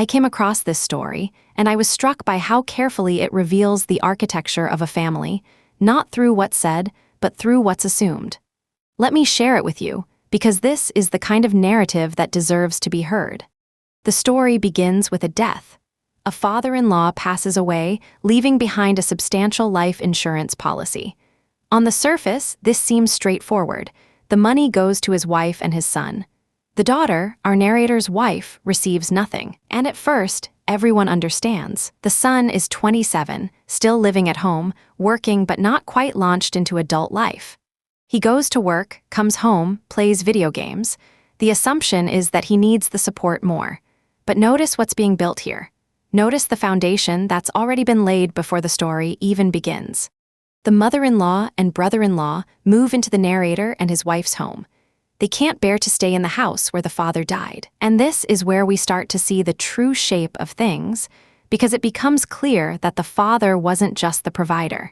I came across this story, and I was struck by how carefully it reveals the architecture of a family, not through what's said, but through what's assumed. Let me share it with you, because this is the kind of narrative that deserves to be heard. The story begins with a death. A father-in-law passes away, leaving behind a substantial life insurance policy. On the surface, this seems straightforward. The money goes to his wife and his son. The daughter, our narrator's wife, receives nothing. And at first, everyone understands. The son is 27, still living at home, working but not quite launched into adult life. He goes to work, comes home, plays video games. The assumption is that he needs the support more. But notice what's being built here. Notice the foundation that's already been laid before the story even begins. The mother-in-law and brother-in-law move into the narrator and his wife's home. They can't bear to stay in the house where the father died. And this is where we start to see the true shape of things, because it becomes clear that the father wasn't just the provider.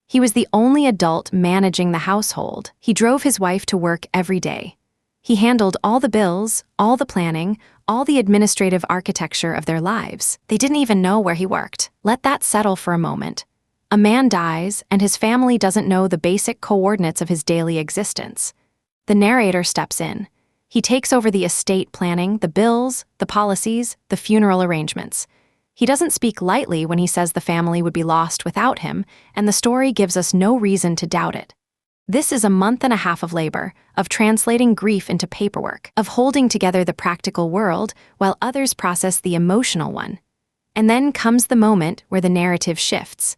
He was the only adult managing the household. He drove his wife to work every day. He handled all the bills, all the planning, all the administrative architecture of their lives. They didn't even know where he worked. Let that settle for a moment. A man dies, and his family doesn't know the basic coordinates of his daily existence. The narrator steps in. He takes over the estate planning, the bills, the policies, the funeral arrangements. He doesn't speak lightly when he says the family would be lost without him, and the story gives us no reason to doubt it. This is a month and a half of labor, of translating grief into paperwork, of holding together the practical world while others process the emotional one. And then comes the moment where the narrative shifts.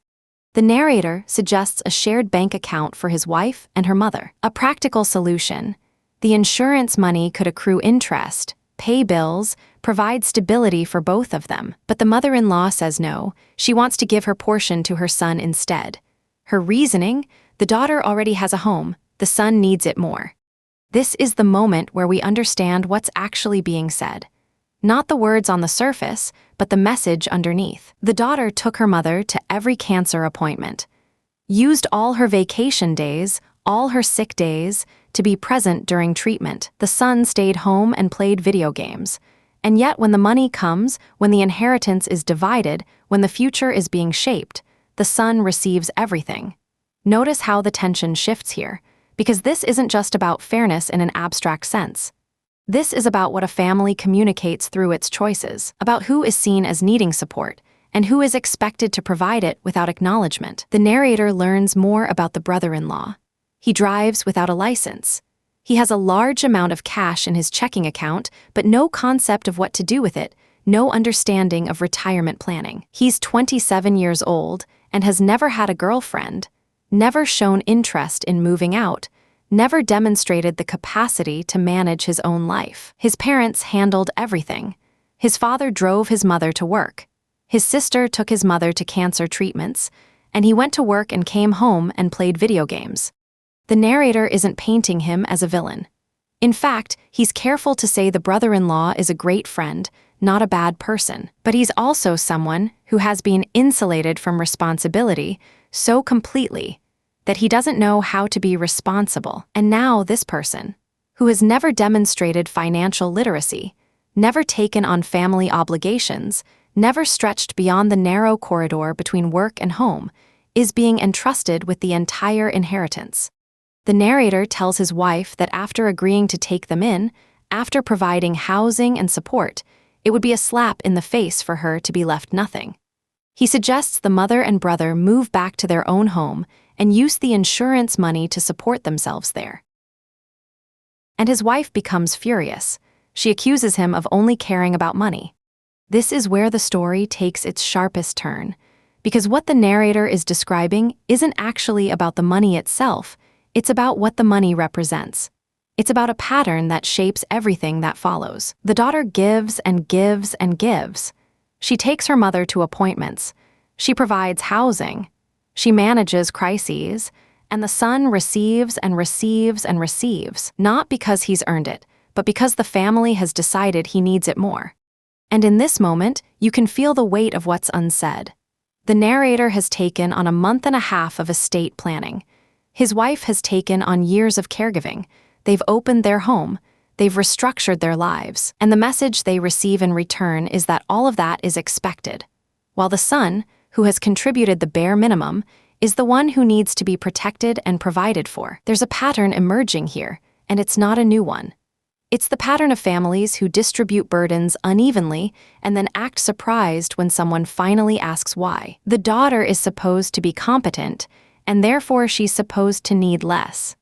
The narrator suggests a shared bank account for his wife and her mother, a practical solution. The insurance money could accrue interest, pay bills, provide stability for both of them. But the mother-in-law says no, she wants to give her portion to her son instead. Her reasoning: the daughter already has a home, the son needs it more. This is the moment where we understand what's actually being said. Not the words on the surface, but the message underneath. The daughter took her mother to every cancer appointment, used all her vacation days, all her sick days, to be present during treatment. The son stayed home and played video games. And yet when the money comes, when the inheritance is divided, when the future is being shaped, the son receives everything. Notice how the tension shifts here, because this isn't just about fairness in an abstract sense. This is about what a family communicates through its choices, about who is seen as needing support, and who is expected to provide it without acknowledgement. The narrator learns more about the brother-in-law. He drives without a license. He has a large amount of cash in his checking account, but no concept of what to do with it, no understanding of retirement planning. He's 27 years old and has never had a girlfriend, never shown interest in moving out, never demonstrated the capacity to manage his own life. His parents handled everything. His father drove his mother to work. His sister took his mother to cancer treatments, and he went to work and came home and played video games. The narrator isn't painting him as a villain. In fact, he's careful to say the brother-in-law is a great friend, not a bad person. But he's also someone who has been insulated from responsibility so completely that he doesn't know how to be responsible. And now this person, who has never demonstrated financial literacy, never taken on family obligations, never stretched beyond the narrow corridor between work and home, is being entrusted with the entire inheritance. The narrator tells his wife that after agreeing to take them in, after providing housing and support, it would be a slap in the face for her to be left nothing. He suggests the mother and brother move back to their own home and use the insurance money to support themselves there. And his wife becomes furious. She accuses him of only caring about money. This is where the story takes its sharpest turn, because what the narrator is describing isn't actually about the money itself, it's about what the money represents. It's about a pattern that shapes everything that follows. The daughter gives and gives and gives. She takes her mother to appointments. She provides housing. She manages crises, and the son receives and receives and receives, not because he's earned it, but because the family has decided he needs it more. And in this moment, you can feel the weight of what's unsaid. The narrator has taken on a month and a half of estate planning. His wife has taken on years of caregiving. They've opened their home. They've restructured their lives, and the message they receive in return is that all of that is expected, while the son, who has contributed the bare minimum, is the one who needs to be protected and provided for. There's a pattern emerging here, and it's not a new one. It's the pattern of families who distribute burdens unevenly and then act surprised when someone finally asks why. The daughter is supposed to be competent, and therefore she's supposed to need less.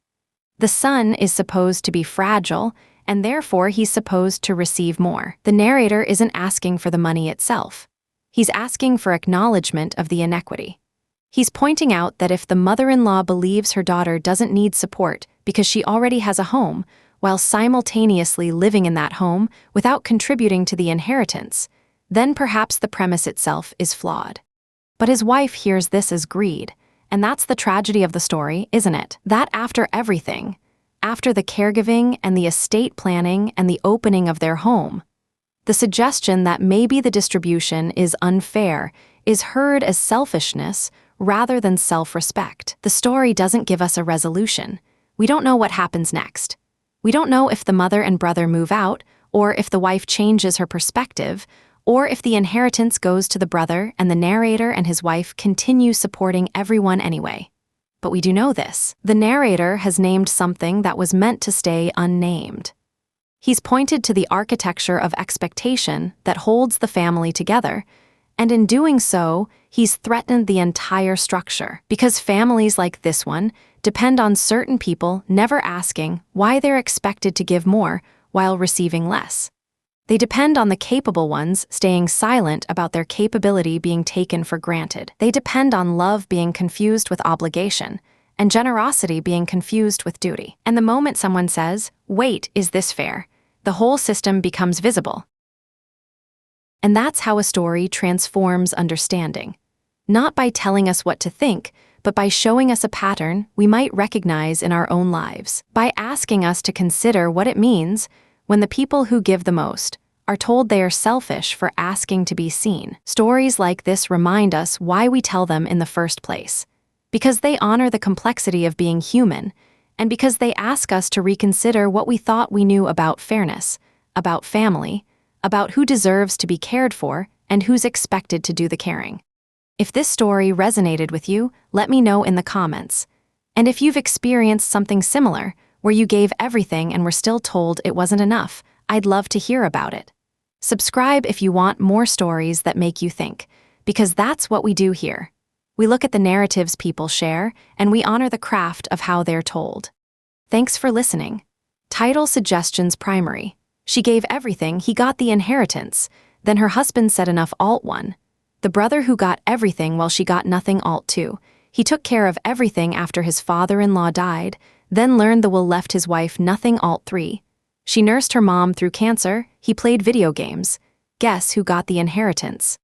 The son is supposed to be fragile, and therefore he's supposed to receive more. The narrator isn't asking for the money itself. He's asking for acknowledgement of the inequity. He's pointing out that if the mother-in-law believes her daughter doesn't need support because she already has a home, while simultaneously living in that home without contributing to the inheritance, then perhaps the premise itself is flawed. But his wife hears this as greed, and that's the tragedy of the story, isn't it? That after everything, after the caregiving and the estate planning and the opening of their home, the suggestion that maybe the distribution is unfair is heard as selfishness rather than self-respect. The story doesn't give us a resolution. We don't know what happens next. We don't know if the mother and brother move out, or if the wife changes her perspective, or if the inheritance goes to the brother and the narrator and his wife continue supporting everyone anyway. But we do know this. The narrator has named something that was meant to stay unnamed. He's pointed to the architecture of expectation that holds the family together, and in doing so, he's threatened the entire structure. Because families like this one depend on certain people never asking why they're expected to give more while receiving less. They depend on the capable ones staying silent about their capability being taken for granted. They depend on love being confused with obligation, and generosity being confused with duty. And the moment someone says, "Wait, is this fair?" the whole system becomes visible. And that's how a story transforms understanding. Not by telling us what to think, but by showing us a pattern we might recognize in our own lives. By asking us to consider what it means when the people who give the most are told they are selfish for asking to be seen. Stories like this remind us why we tell them in the first place. Because they honor the complexity of being human, and because they ask us to reconsider what we thought we knew about fairness, about family, about who deserves to be cared for, and who's expected to do the caring. If this story resonated with you, let me know in the comments. And if you've experienced something similar, where you gave everything and were still told it wasn't enough, I'd love to hear about it. Subscribe if you want more stories that make you think, because that's what we do here. We look at the narratives people share, and we honor the craft of how they're told. Thanks for listening. Title suggestions primary. She gave everything, he got the inheritance. Then her husband said enough alt 1. The brother who got everything while she got nothing alt 2. He took care of everything after his father-in-law died, then learned the will left his wife nothing alt 3. She nursed her mom through cancer, he played video games. Guess who got the inheritance?